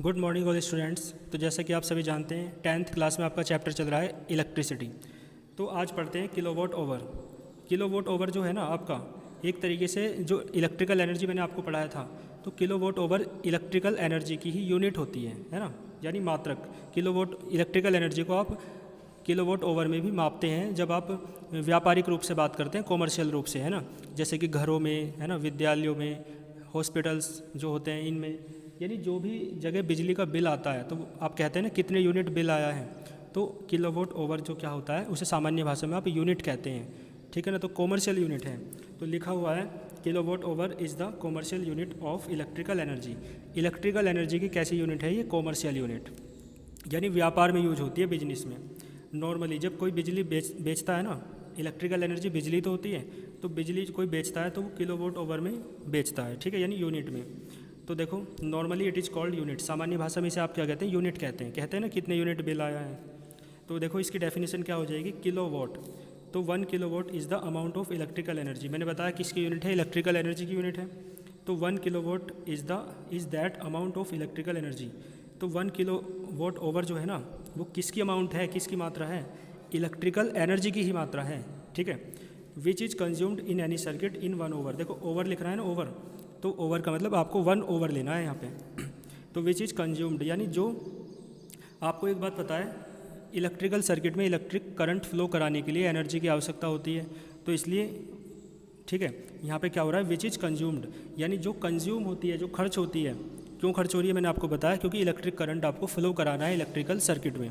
Good morning all students. तो जैसा कि आप सभी जानते हैं 10th क्लास में आपका चैप्टर चल रहा है इलेक्ट्रिसिटी। तो आज पढ़ते हैं किलोवाट ओवर। किलोवाट ओवर जो है ना आपका एक तरीके से जो इलेक्ट्रिकल एनर्जी मैंने आपको पढ़ाया था, तो किलोवाट ओवर इलेक्ट्रिकल एनर्जी की ही यूनिट होती है ना, यानी मात्रक। किलोवाट इलेक्ट्रिकल एनर्जी को आप किलोवाट ओवर में भी मापते हैं जब आप व्यापारिक रूप से बात करते हैं, कॉमर्शियल रूप से, है ना, जैसे कि घरों में, है ना, विद्यालयों में, हॉस्पिटल्स जो होते हैं इनमें, यानी जो भी जगह बिजली का बिल आता है तो आप कहते हैं ना कितने यूनिट बिल आया है, तो किलोवाट ओवर जो क्या होता है उसे सामान्य भाषा में आप यूनिट कहते हैं, ठीक है ना। तो कॉमर्शियल यूनिट है, तो लिखा हुआ है kilowatt over is the commercial unit of electrical energy. Electrical energy की कैसी यूनिट है ये? कॉमर्शियल यूनिट, यानी व्यापार में यूज होती है, बिजनेस में। नॉर्मली जब कोई बिजली बेचता है ना, इलेक्ट्रिकल एनर्जी बिजली तो होती है, तो बिजली कोई बेचता है तो वो किलोवाट ओवर में बेचता है, ठीक है, यानी यूनिट में। तो देखो normally it is called unit, सामान्य भाषा में इसे आप क्या कहते हैं? यूनिट कहते हैं ना कितने यूनिट बिल आया है। तो देखो इसकी डेफिनेशन क्या हो जाएगी? किलोवाट। तो 1 kilowatt is the amount of electrical energy. मैंने बताया किसकी यूनिट है? इलेक्ट्रिकल एनर्जी की यूनिट है। तो 1 kilowatt is that amount of electrical energy. तो 1 किलोवाट ओवर जो है ना वो किसकी अमाउंट है, किसकी मात्रा है? इलेक्ट्रिकल एनर्जी की ही मात्रा है, ठीक है। Which is consumed in any circuit in 1 over. देखो ओवर लिख रहा है ना, ओवर, तो ओवर का मतलब आपको 1 ओवर लेना है यहाँ पे। तो विच इज़ कंज्यूम्ड, यानी जो आपको एक बात पता है, इलेक्ट्रिकल सर्किट में इलेक्ट्रिक करंट फ्लो कराने के लिए एनर्जी की आवश्यकता होती है, तो इसलिए ठीक है यहाँ पे क्या हो रहा है? विच इज़ कंज्यूम्ड, यानी जो कंज्यूम होती है, जो खर्च होती है। क्यों खर्च हो रही है मैंने आपको बताया, क्योंकि इलेक्ट्रिक करंट आपको फ्लो कराना है इलेक्ट्रिकल सर्किट में।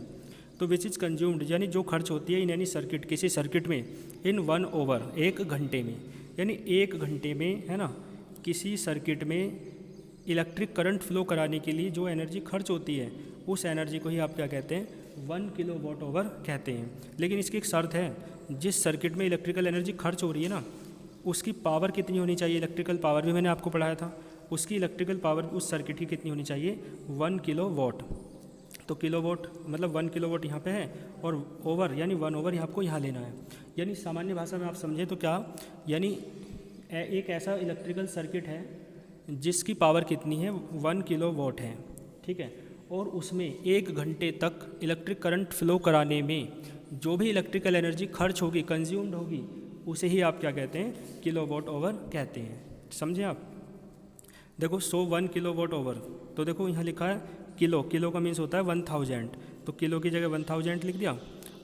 तो विच इज़ कंज्यूम्ड यानी जो खर्च होती है इन एनी सर्किट, किसी सर्किट में, इन 1 ओवर, 1 घंटे में, यानी 1 घंटे में, है ना, किसी सर्किट में इलेक्ट्रिक करंट फ्लो कराने के लिए जो एनर्जी खर्च होती है उस एनर्जी को ही आप क्या कहते हैं? 1 किलोवाट ओवर कहते हैं। लेकिन इसकी एक शर्त है, जिस सर्किट में इलेक्ट्रिकल एनर्जी खर्च हो रही है ना उसकी पावर कितनी होनी चाहिए? इलेक्ट्रिकल पावर भी मैंने आपको पढ़ाया था, उसकी इलेक्ट्रिकल पावर उस सर्किट की कितनी होनी चाहिए? 1 किलोवाट। तो किलोवाट मतलब 1 किलोवाट यहाँ पे है, और ओवर यानी 1 ओवर आपको यहाँ लेना है। यानी सामान्य भाषा में आप समझें तो क्या, यानी एक ऐसा इलेक्ट्रिकल सर्किट है जिसकी पावर कितनी है? 1 किलोवाट है, ठीक है, और उसमें 1 घंटे तक इलेक्ट्रिक करंट फ्लो कराने में जो भी इलेक्ट्रिकल एनर्जी खर्च होगी, कंज्यूम्ड होगी, उसे ही आप क्या कहते हैं? किलोवाट ओवर कहते हैं। समझे आप? देखो 1 किलोवाट ओवर, तो देखो यहाँ लिखा है किलो, किलो का मीन्स होता है 1000, तो किलो की जगह 1000 लिख दिया,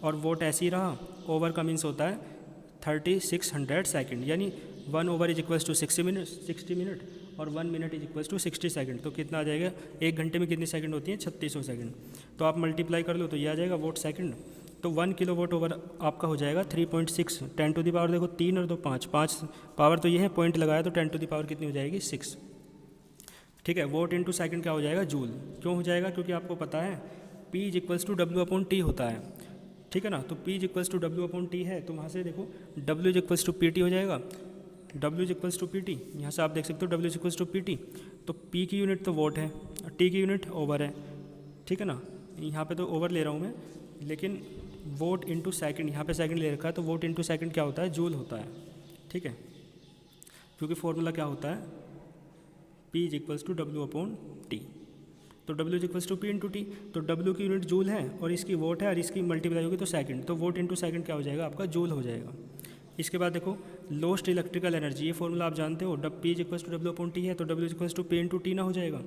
और वोट ऐसे ही रहा। ओवर का मीन्स होता है 3600 सेकेंड, यानी 1 over is equals to 60 minute और 1 minute is equals to 60 second. तो कितना आ जाएगा? 1 घंटे में कितनी सेकंड होती है? 3600 सेकंड। तो आप मल्टीप्लाई कर लो तो ये आ जाएगा वोट सेकंड। तो 1 किलोवाट ओवर आपका हो जाएगा 3.6, 10 टू द पावर, देखो 3 और 2 5, 5 पावर तो ये है, पॉइंट लगाया तो 10 टू द पावर कितनी हो जाएगी? 6, ठीक है। वोट इंटू सेकंड क्या हो जाएगा? जूल। क्यों हो जाएगा? क्योंकि आपको पता है P is equals to W/T होता है, ठीक है ना। तो P is equals to W/T है, तो वहाँ से देखो W is equals to PT हो जाएगा, W is equals to PT, यहाँ से आप देख सकते हो W is equals to PT। तो P की यूनिट तो वोट है और T की यूनिट ओवर है, ठीक है ना। यहाँ पे तो ओवर ले रहा हूँ मैं, लेकिन वोट इंटू सेकेंड, यहाँ पे सेकंड ले रखा है, तो वोट इंटू सेकंड क्या होता है? जूल होता है, ठीक है, क्योंकि फॉर्मूला क्या होता है? P is equals to W/T। तो W is equals to P into T, तो W की यूनिट जूल है और इसकी वोट है और इसकी मल्टीप्लाई होगी तो सेकंड, तो वोट इंटू सेकंड क्या हो जाएगा? आपका जूल हो जाएगा। इसके बाद देखो लोस्ट इलेक्ट्रिकल एनर्जी, ये फॉर्मूला आप जानते हो, P is equals to W/T है, तो W is equals to P into T ना हो जाएगा।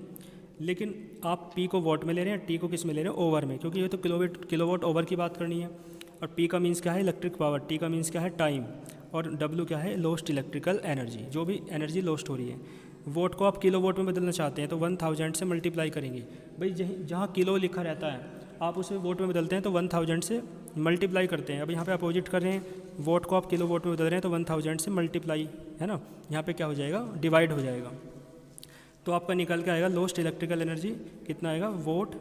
लेकिन आप P को वॉट में ले रहे हैं, T को किस में ले रहे हैं? ओवर में, क्योंकि ये तो किलोवाट ओवर की बात करनी है। और P का मीन्स क्या है? इलेक्ट्रिक पावर, T का मीन्स क्या है? टाइम, और W क्या है? लोस्ट इलेक्ट्रिकल एनर्जी, जो भी एनर्जी लोस्ट हो रही है। वोट को आप किलोवाट में बदलना चाहते हैं तो 1000 से मल्टीप्लाई करेंगे। भाई जहाँ किलो लिखा रहता है आप उसे वोट में बदलते हैं तो 1000 से मल्टीप्लाई करते हैं। अब यहाँ पे अपोजिट कर रहे हैं, वोट को आप किलोवाट में बदल रहे हैं तो 1000 से मल्टीप्लाई, है ना, यहाँ पे क्या हो जाएगा? डिवाइड हो जाएगा। तो आपका निकल के आएगा लोस्ट इलेक्ट्रिकल एनर्जी कितना आएगा? वोट,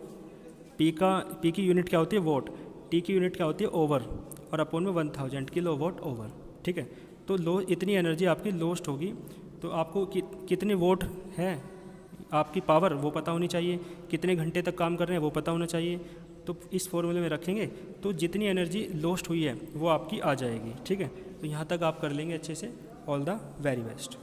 P की यूनिट क्या होती है? वोट, T की यूनिट क्या होती है? ओवर, और अपोन में 1000 किलोवाट ओवर, ठीक है। तो इतनी एनर्जी आपकी लोस्ट होगी। तो आपको कितने वोट है आपकी पावर वो पता होनी चाहिए, कितने घंटे तक काम कर रहे हैं वो पता होना चाहिए। तो इस फॉर्मूले में रखेंगे तो जितनी एनर्जी लोस्ट हुई है वो आपकी आ जाएगी, ठीक है। तो यहाँ तक आप कर लेंगे अच्छे से। All the very best.